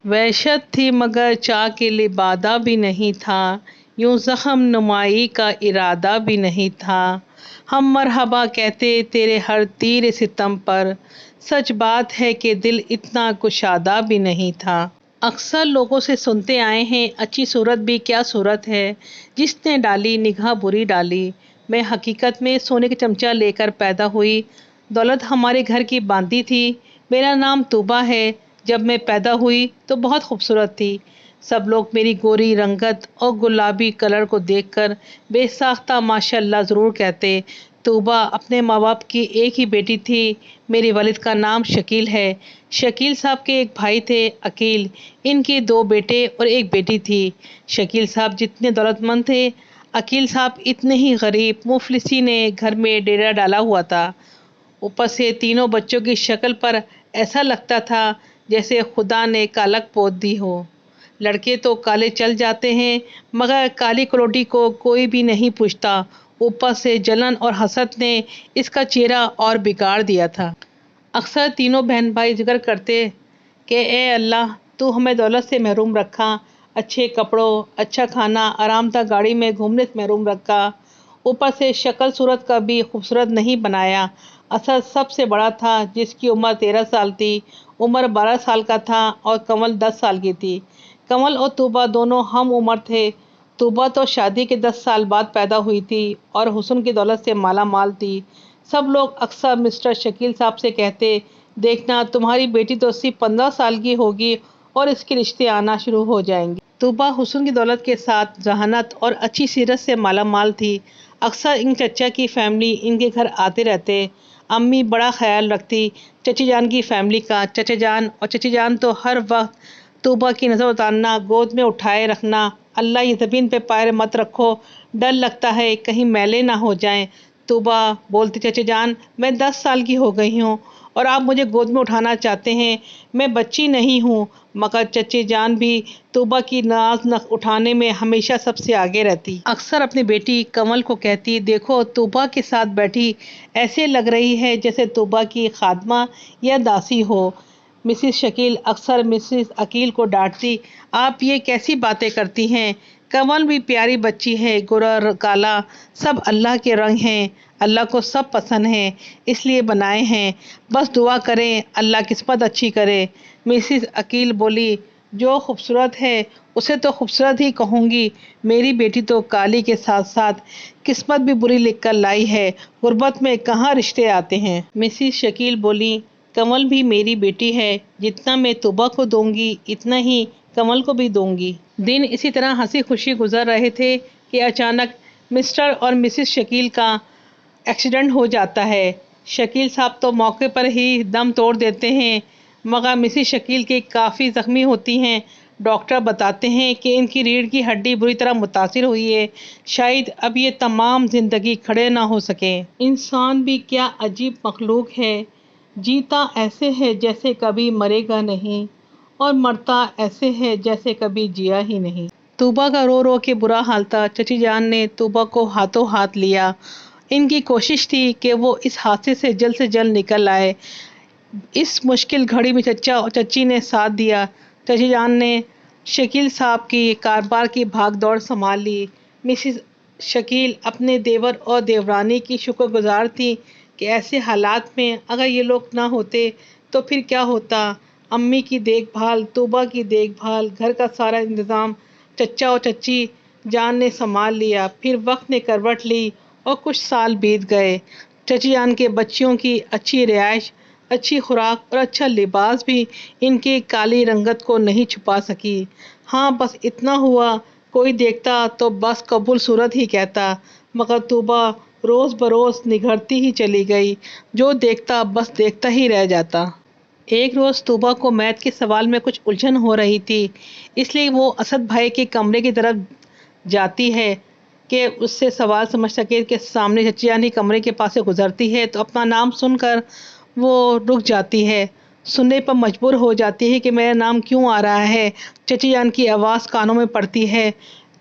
وحشت تھی مگر چاہ کے لبادہ بھی نہیں تھا، یوں زخم نمائی کا ارادہ بھی نہیں تھا۔ ہم مرحبا کہتے تیرے ہر تیر ستم پر، سچ بات ہے کہ دل اتنا کشادہ بھی نہیں تھا۔ اکثر لوگوں سے سنتے آئے ہیں اچھی صورت بھی کیا صورت ہے، جس نے ڈالی نگاہ بری ڈالی۔ میں حقیقت میں سونے کا چمچہ لے کر پیدا ہوئی، دولت ہمارے گھر کی باندھی تھی۔ میرا نام طوبیٰ ہے، جب میں پیدا ہوئی تو بہت خوبصورت تھی۔ سب لوگ میری گوری رنگت اور گلابی کلر کو دیکھ کر بے ساختہ ماشاء اللہ ضرور کہتے۔ طوبیٰ اپنے ماں باپ کی ایک ہی بیٹی تھی۔ میرے والد کا نام شکیل ہے۔ شکیل صاحب کے ایک بھائی تھے عقیل، ان کے 2 بیٹے اور ایک بیٹی تھی۔ شکیل صاحب جتنے دولت مند تھے، عقیل صاحب اتنے ہی غریب، مفلسی نے گھر میں ڈیرا ڈالا ہوا تھا۔ اوپر سے تینوں بچوں کی شکل پر ایسا لگتا تھا جیسے خدا نے کالک پوت دی ہو۔ لڑکے تو کالے چل جاتے ہیں مگر کالی کلوٹی کو کوئی بھی نہیں پوچھتا، اوپر سے جلن اور حسد نے اس کا چہرہ اور بگاڑ دیا تھا۔ اکثر تینوں بہن بھائی ذکر کرتے کہ اے اللہ تو ہمیں دولت سے محروم رکھا، اچھے کپڑوں، اچھا کھانا، آرام دہ گاڑی میں گھومنے سے محروم رکھا، اوپر سے شکل صورت کا بھی خوبصورت نہیں بنایا۔ اسد سب سے بڑا تھا جس کی عمر 13 سال تھی، عمر 12 سال کا تھا اور کنول 10 سال کی تھی۔ کنول اور طوبیٰ دونوں ہم عمر تھے۔ طوبیٰ تو شادی کے 10 سال بعد پیدا ہوئی تھی اور حسن کی دولت سے مالا مال تھی۔ سب لوگ اکثر مسٹر شکیل صاحب سے کہتے، دیکھنا تمہاری بیٹی تو صرف 15 سال کی ہوگی اور اس کے رشتے آنا شروع ہو جائیں گے۔ طوبیٰ حسن کی دولت کے ساتھ ذہانت اور اچھی سیرت سے مالا مال تھی۔ اکثر ان چچا کی فیملی ان کے گھر آتے رہتے۔ امی بڑا خیال رکھتی چچی جان کی فیملی کا۔ چچا جان اور چچی جان تو ہر وقت طوبیٰ کی نظر اتارنا، گود میں اٹھائے رکھنا، اللہ یہ زمین پہ پیر مت رکھو، ڈر لگتا ہے کہیں میلے نہ ہو جائیں۔ طوبیٰ بولتی چچا جان میں 10 سال کی ہو گئی ہوں اور آپ مجھے گود میں اٹھانا چاہتے ہیں، میں بچی نہیں ہوں۔ مگر چچی جان بھی طوبیٰ کی ناز اٹھانے میں ہمیشہ سب سے آگے رہتی۔ اکثر اپنی بیٹی کنول کو کہتی، دیکھو طوبیٰ کے ساتھ بیٹھی ایسے لگ رہی ہے جیسے طوبیٰ کی خادمہ یا داسی ہو۔ مسز شکیل اکثر مسز عقیل کو ڈانٹتی، آپ یہ کیسی باتیں کرتی ہیں، کنول بھی پیاری بچی ہے، گورا کالا سب اللہ کے رنگ ہیں، اللہ کو سب پسند ہیں اس لیے بنائے ہیں، بس دعا کریں اللہ قسمت اچھی کرے۔ مسز عقیل بولی، جو خوبصورت ہے اسے تو خوبصورت ہی کہوں گی، میری بیٹی تو کالی کے ساتھ ساتھ قسمت بھی بری لکھ کر لائی ہے، غربت میں کہاں رشتے آتے ہیں۔ مسز شکیل بولی، کنول بھی میری بیٹی ہے، جتنا میں طوبیٰ کو دوں گی اتنا ہی کنول کو بھی دوں گی۔ دن اسی طرح ہنسی خوشی گزر رہے تھے کہ اچانک مسٹر اور مسز شکیل کا ایکسیڈنٹ ہو جاتا ہے۔ شکیل صاحب تو موقع پر ہی دم توڑ دیتے ہیں مگر مسز شکیل کے کافی زخمی ہوتی ہیں۔ ڈاکٹر بتاتے ہیں کہ ان کی ریڑھ کی ہڈی بری طرح متاثر ہوئی ہے، شاید اب یہ تمام زندگی کھڑے نہ ہو سکیں۔ انسان بھی کیا عجیب مخلوق ہے، جیتا ایسے ہے جیسے کبھی مرے گا نہیں اور مرتا ایسے ہے جیسے کبھی جیا ہی نہیں۔ طوبیٰ کا رو رو کے برا حال تھا۔ چچی جان نے طوبیٰ کو ہاتھوں ہاتھ لیا، ان کی کوشش تھی کہ وہ اس حادثے سے جلد نکل آئے۔ اس مشکل گھڑی میں چچا اور چچی نے ساتھ دیا۔ چچی جان نے شکیل صاحب کی کاروبار کی بھاگ دوڑ سنبھال لی۔ مسز شکیل اپنے دیور اور دیورانی کی شکر گزار تھی کہ ایسے حالات میں اگر یہ لوگ نہ ہوتے تو پھر کیا ہوتا۔ امی کی دیکھ بھال، طوبیٰ کی دیکھ بھال، گھر کا سارا انتظام چچا اور چچی جان نے سنبھال لیا۔ پھر وقت نے کروٹ لی اور کچھ سال بیت گئے۔ چچی جان کے بچیوں کی اچھی رہائش، اچھی خوراک اور اچھا لباس بھی ان کی کالی رنگت کو نہیں چھپا سکی۔ ہاں بس اتنا ہوا، کوئی دیکھتا تو بس قبول صورت ہی کہتا، مگر طوبیٰ روز بروز نگھرتی ہی چلی گئی، جو دیکھتا بس دیکھتا ہی رہ جاتا۔ ایک روز طوبیٰ کو میتھ کے سوال میں کچھ الجھن ہو رہی تھی، اس لیے وہ اسد بھائی کے کمرے کی طرف جاتی ہے کہ اس سے سوال سمجھ سکے کہ سامنے چچی جان کے کمرے کے پاس سے گزرتی ہے تو اپنا نام سن کر وہ رک جاتی ہے، سننے پر مجبور ہو جاتی ہے کہ میرا نام کیوں آ رہا ہے۔ چچی جان کی آواز کانوں میں پڑتی ہے،